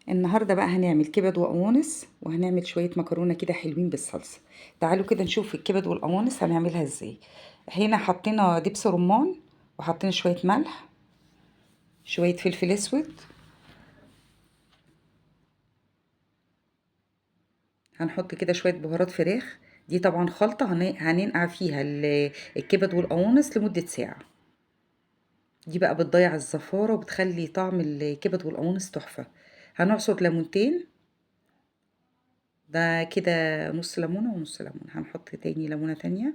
النهاردة بقى هنعمل كبد وقوانص وهنعمل شوية مكرونة كده حلوين بالصلصة. تعالوا كده نشوف الكبد والقوانص هنعملها ازاي. هنا حطينا دبس رمان، وحطينا شوية ملح، شوية فلفل اسود. هنحط كده شوية بهارات فراخ. دي طبعا خلطة هننقع فيها الكبد والقوانص لمدة ساعة. دي بقى بتضيع الزفارة وبتخلي طعم الكبد والقوانص تحفة. هنعصر ليمونتين. ده كده نص ليمونة ونص ليمونة. هنحط تاني ليمونة تانية.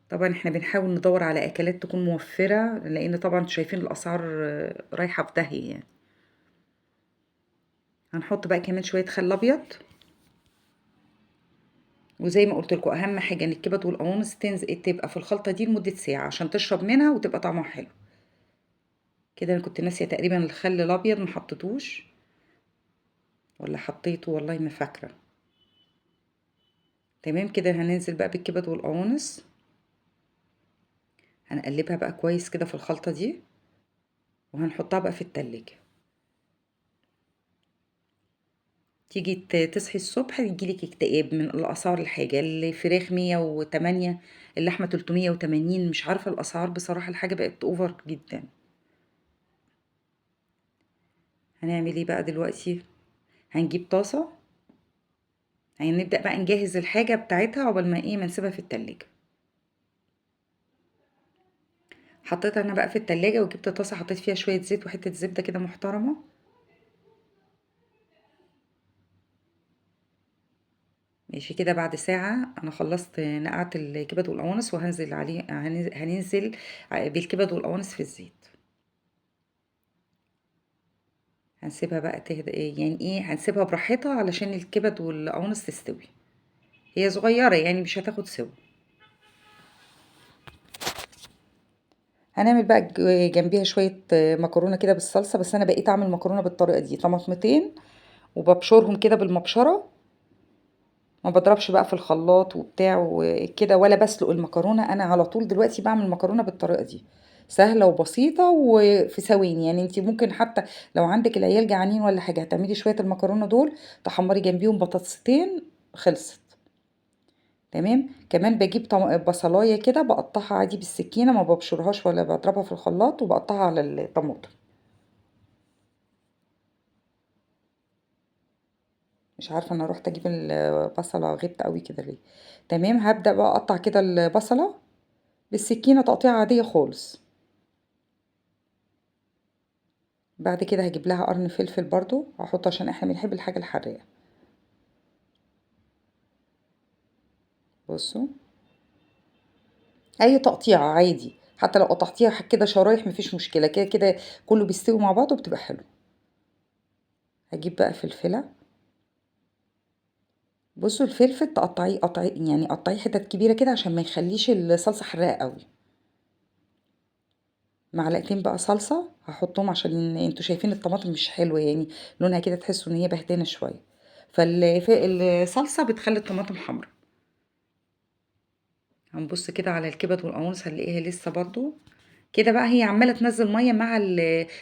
طبعا احنا بنحاول ندور على اكلات تكون موفرة، لان طبعا انتوا شايفين الاسعار رايحة في داهية يعني. هنحط بقى كمان شوية خل ابيض. وزي ما قلت لكم اهم حاجة ان الكبد والقوانص تبقى في الخلطة دي لمدة ساعة عشان تشرب منها وتبقى طعمها حلو. كده انا كنت ناسية تقريبا الخل الابيض، ما حطيتوش ولا حطيته، والله ما فاكرة. تمام كده هننزل بقى بالكبد والقوانص. هنقلبها بقى كويس كده في الخلطة دي، وهنحطها بقى في التلاجة. تيجي تصحي الصبح يجيلك اكتئاب من الأسعار. الحاجة الفراخ 108، اللحمة 380. مش عارفة الأسعار بصراحة، الحاجة بقت اوفر جدا. هنعمل ايه بقى دلوقتي؟ هنجيب طاسة. هنبدأ بقى نجهز الحاجة بتاعتها عقبال ما ما نسيبها في التلاجة. حطيتها انا بقى في التلاجة، وجبت طاسة حطيت فيها شوية زيت وحتة زبدة كده محترمة. ماشي كده بعد ساعة أنا خلصت نقعت الكبد والقوانص، وهنزل عليه هننزل بالكبد والقوانص في الزيت. هنسيبها بقى تهدى، يعني هنسيبها براحتها علشان الكبد والقوانص تستوي. هي صغيرة يعني مش هتاخد سوا. هنعمل بقى جنبيها شوية مكرونة كده بالصلصة. بس أنا بقيت أعمل مكرونة بالطريقة دي، طماطمتين وببشرهم كده بالمبشرة. ما بضربش بقى في الخلاط وبتاع وكده، ولا بسلق المكرونة. أنا على طول دلوقتي بعمل مكرونة بالطريقة دي. سهلة وبسيطة وفي ثواني. يعني انتي ممكن حتى لو عندك العيال جعانين ولا حاجة، هتعملي شوية المكرونة دول، تحمري جنبيهم بطاطستين، خلصت. تمام. كمان بجيب بصلايه كده بقطعها عادي بالسكينه، ما ببشرهاش ولا بضربها في الخلاط، وبقطعها على الطماطم. مش عارفه انا رحت اجيب البصله غبت قوي كده ليه. تمام. هبدا بقى اقطع كده البصله بالسكينه تقطيع عاديه خالص. بعد كده هجيب لها قرن فلفل برضو هحطه عشان احنا بنحب الحاجه الحراقه. بصوا، اي تقطيع عادي، حتى لو قطعتيها كده شرايح مفيش مشكله، كده كده كله بيستوي مع بعضه وبتبقى حلو. هجيب بقى فلفله. بصوا الفلفل تقطعيه يعني قطعيه حتت كبيره كده عشان ما يخليش الصلصه حراقه قوي. معلقتين بقى صلصه هحطهم عشان انتوا شايفين الطماطم مش حلوه يعني، لونها كده تحسوا ان هي بهتانه شويه. فالصلصه بتخلي الطماطم حمرا. هنبص كده على الكبد والقوانص هنلاقيها لسه برضو كده بقى، هي عماله تنزل ميه مع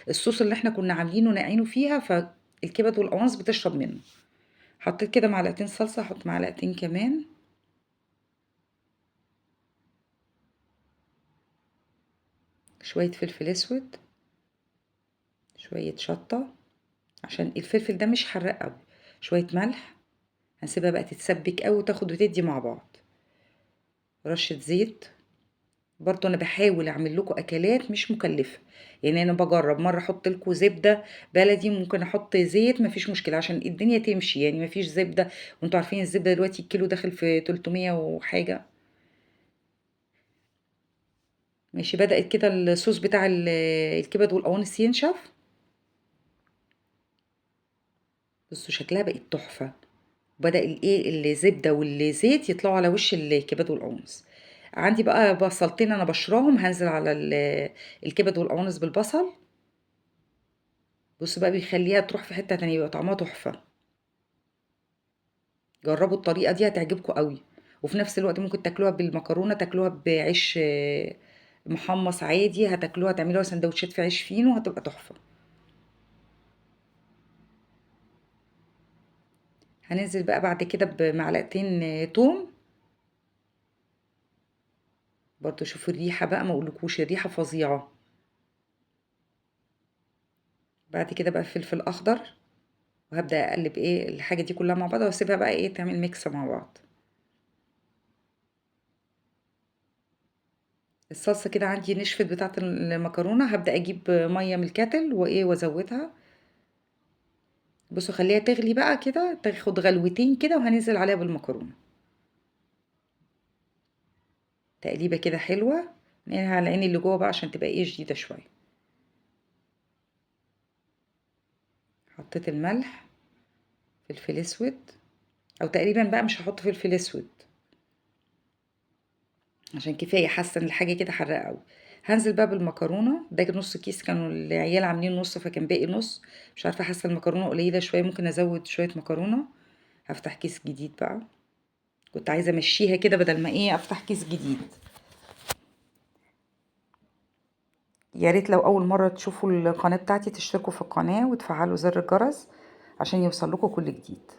الصوص اللي احنا كنا عاملينه ناقعينه فيها، فالكبد والقوانص بتشرب منه. حطيت كده معلقتين صلصه، احط معلقتين كمان. شويه فلفل اسود، شويه شطه عشان الفلفل ده مش حراق قوي، شويه ملح. هنسيبها بقى تتسبك قوي وتاخد وتدي مع بعض. رشه زيت. برضو انا بحاول اعمل لكم اكلات مش مكلفه. يعني انا بجرب مره احط لكم زبده بلدي، ممكن احط زيت مفيش مشكله عشان الدنيا تمشي، يعني مفيش زبده. وانتوا عارفين الزبده دلوقتي الكيلو داخل في 300 وحاجه. ماشي. بدأت كده الصوص بتاع الكبد والقوانص ينشف. بصوا شكلها بقت تحفه. بدأ الزبدة والزيت يطلعوا على وش الكبد والقوانص. عندي بقى بصلتين انا بشراهم، هنزل على الكبد والقوانص بالبصل. بص بقى بيخليها تروح في حتة تانية، يبقى طعمها تحفة. جربوا الطريقة دي هتعجبكم قوي. وفي نفس الوقت ممكن تاكلوها بالمكرونة، تاكلوها بعيش محمص عادي، هتاكلوها تعملوها سندوتشات في عيش فينو، هتبقى تحفة. هننزل بقى بعد كده بمعلقتين توم. برضو شوفوا الريحة بقى، ما اقولكوش الريحة فظيعة. بعد كده بقى فلفل اخضر، وهبدأ اقلب ايه الحاجة دي كلها مع بعض، واسيبها بقى ايه تعمل ميكس مع بعض. الصلصة كده عندي نشفت بتاعة المكرونة، هبدأ اجيب مية من الكاتل وايه وازودها. بصوا خليها تغلي بقى كده، تاخد غلوتين كده، وهننزل عليها بالمكرونة. تقليبة كده حلوة، نقلها على العين اللي جوه بقى عشان تبقى ايه جديدة شوية. حطيت الملح، فلفل اسود، او تقريبا بقى مش هحط فلفل اسود عشان كفايه، حاسه ان الحاجه كده حراقه قوي. هنزل بقى بالمكرونه، ده نص كيس، كانوا العيال عاملين نص فكان باقي نص. مش عارفه، حاسه المكرونه قليله شويه، ممكن ازود شويه مكرونه. هفتح كيس جديد بقى، كنت عايزه امشيها كده بدل ما ايه افتح كيس جديد. يا ريت لو اول مره تشوفوا القناه بتاعتي تشتركوا في القناه وتفعلوا زر الجرس عشان يوصل لكم كل جديد.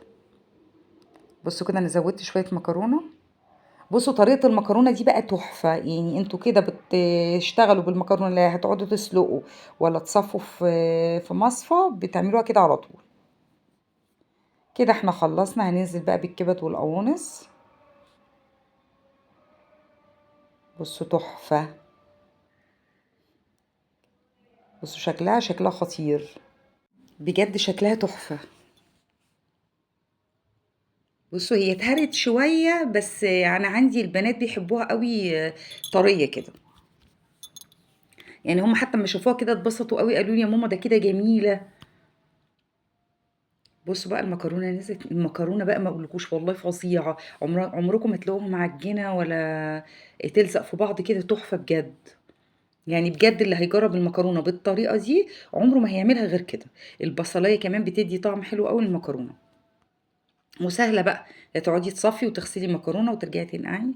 بصوا كده انا زودت شويه مكرونه. بصوا طريقة المكرونة دي بقى تحفة، يعني انتوا كده بتشتغلوا بالمكرونة، لا هتقعدوا تسلقوا ولا تصفوا في مصفى، بتعملوها كده على طول. كده احنا خلصنا، هننزل بقى بالكبد والقوانص. بصوا تحفة. بصوا شكلها خطير، بجد شكلها تحفة. بصوا هي اتهرت شوية بس يعني عندي البنات بيحبوها قوي، طرية كده. يعني هم حتى لما شافوها كده اتبسطوا قوي، قالوا لي يا ماما ده كده جميلة. بصوا بقى المكرونه نزلت، المكرونه بقى ما اقولكوش والله فظيعه، عمركم ما تلاقوها معجنه ولا تلزق في بعض كده، تحفه بجد. يعني بجد اللي هيجرب المكرونه بالطريقه دي عمره ما هيعملها غير كده. البصلايه كمان بتدي طعم حلو قوي للمكرونه. وسهله بقى، لا تقعدي تصفي وتغسلي مكرونه وترجعي تنقعي.